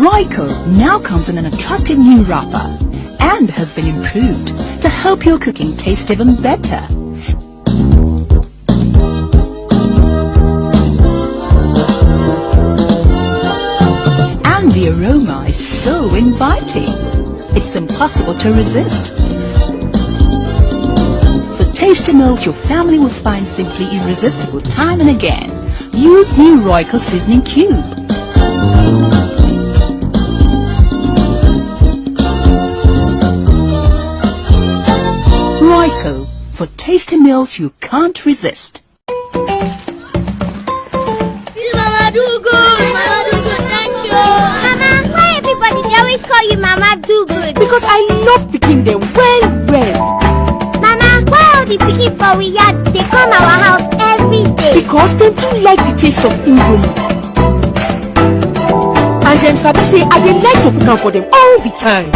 Royco now comes in an attractive new wrapper and has been improved to help your cooking taste even better. And the aroma is so inviting. It's impossible to resist. For tasty meals your family will find simply irresistible time and again. Use new Royco seasoning cube. Royco, for tasty meals you can't resist. Mama do good, thank you. Mama, why everybody they always call you Mama do good? Because I love picking them well. Mama, why all the picking for we yard they come our house every day? Because they do like the taste of indomie. And them sabi say I dey like to cook am for them all the time.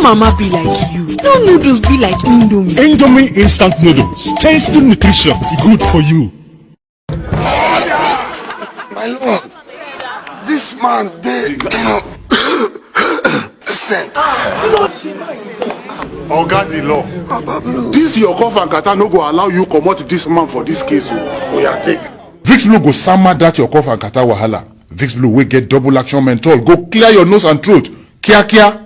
Mama be like you. No noodles be like Indomie. Indomie instant noodles. Tasty nutrition. Good for you. My lord, this man they sent. Oga the law. This your cough and kata no go allow you comot this man for this case. Oya take. Vicks Blue go sama that your cough and kata wahala. Vicks Blue will get double action menthol. Go clear your nose and throat. Kia kia.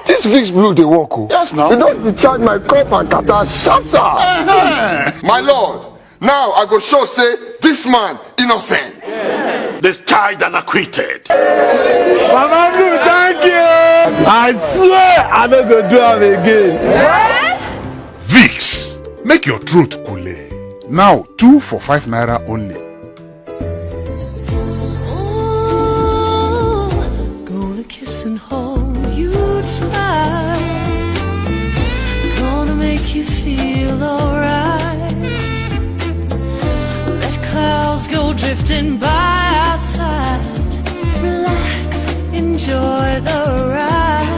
This Vicks Blue they work. Yes, now. You don't charge my cough and kata sharp. My lord, now I go show say this man innocent. Discharged and acquitted. Mama Blue, thank you. I swear I don't go do it again. Vicks. Make your throat cool. Now 2 for 5 naira only. Gonna kiss and hold you tonight. Gonna make you feel alright. Let clouds go drifting by outside. Relax, enjoy the ride.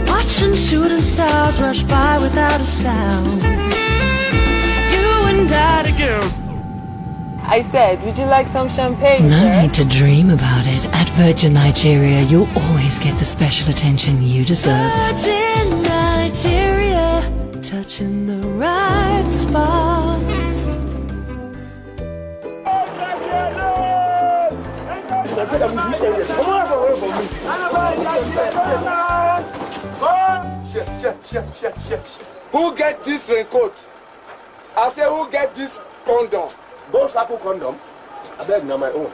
Watching shooting stars rush by without a sound. You and I together. I said, would you like some champagne? No need to dream about it. At Virgin Nigeria, you'll always get the special attention you deserve. Virgin Nigeria, touching the right spots. Who get this raincoat? I say who get this condom? Go sample condom. I beg now my own.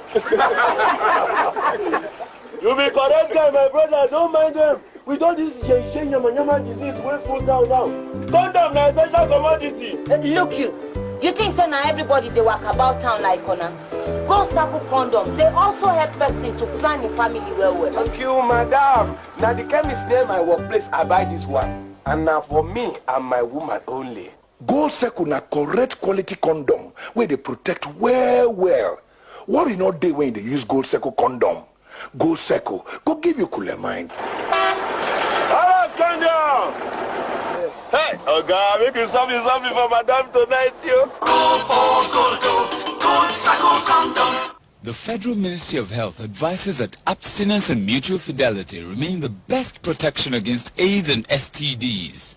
You be correct guy, my brother. Don't mind them. We don't this yama disease way full down now. Condom na essential commodity. Look you think so now everybody they walk about town like Ona? Go sample condom. They also help person to plan a family well. Thank you, madam. Now the chemist near my workplace, I buy this one. And now for me and my woman only. Gold Circle na correct quality condom where they protect well. Worry not day when they use Gold Circle condom. Gold Circle go give you cooler mind. Hello, condom. Hey, okay, make you something for madam tonight, you. Gold Circle condom. The Federal Ministry of Health advises that abstinence and mutual fidelity remain the best protection against AIDS and STDs.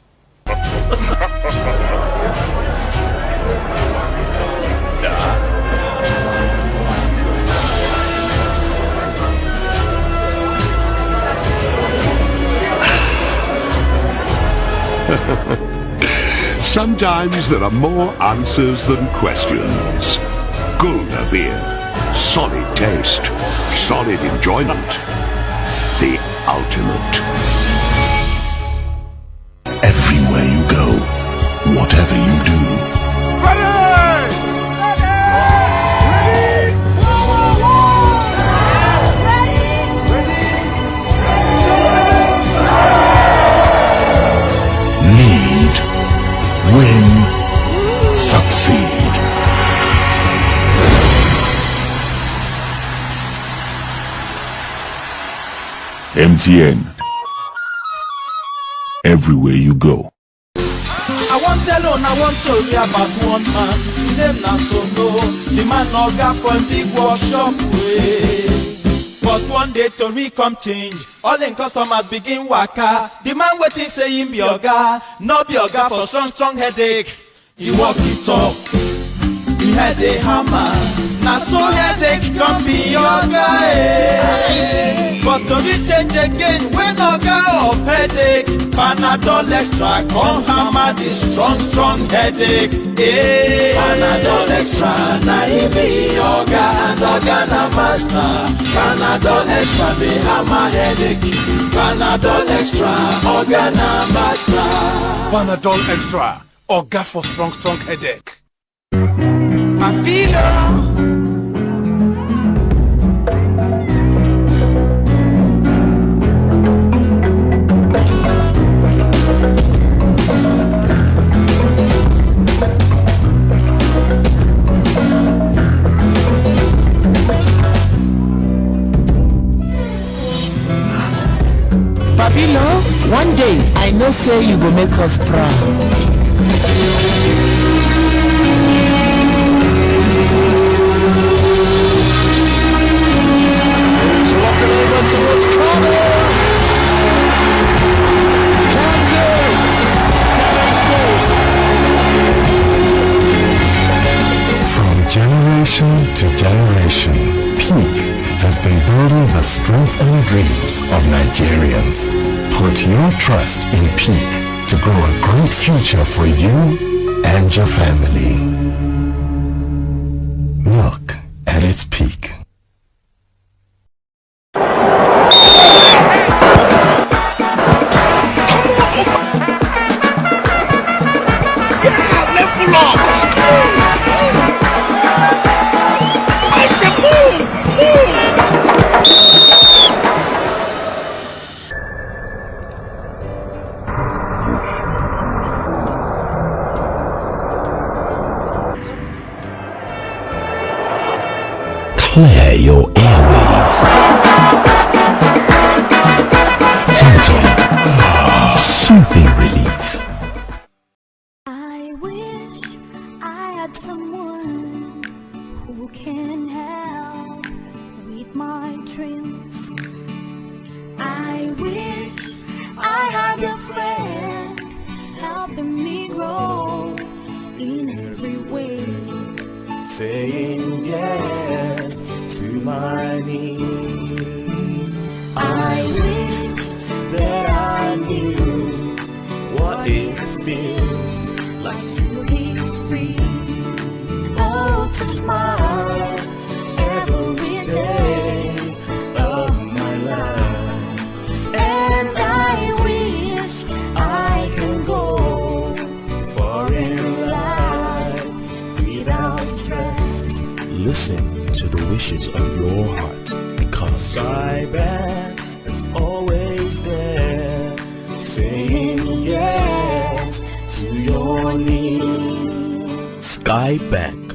Sometimes there are more answers than questions. Gulda beer. Solid taste. Solid enjoyment. The ultimate. Everywhere you go, whatever you do. Ready! Ready! win, succeed. MTN. Everywhere you go. I want to tell on, I want to hear about one man. His name na Sono. The man no got for big workshop way. But one day Tori come change. All in customers begin waka. The man waiting say him be oga. No be oga for strong headache. He walk it up. He had a hammer. Now so headache come be oga. But Tori change again when oga of headache. Panadol extra come hammer the strong headache. Panadol extra na he be oga and oga na master. Panadol extra be hammer headache. Panadol extra oga na master. Panadol extra oga for strong headache. Papilo. Babilo, one day I know say you go make us proud. From generation to generation, Peak has been building the strength and dreams of Nigerians. Put your trust in Peak to grow a great future for you and your family. Milk at its peak. Clear your airways. Gentle, soothing relief. I wish I had someone who can help with my dreams. I wish I had a friend helping me grow in every way. Saying yes to my needs. I wish that I knew what it feels like to be free. oh to smile every day of my life. and I wish I could go far in life without stress. Listen to the wishes of your heart, because Skyback is always there, saying yes to your needs. Skybank.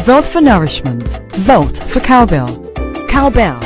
Vote for nourishment. Vote for Cowbell. Cowbell,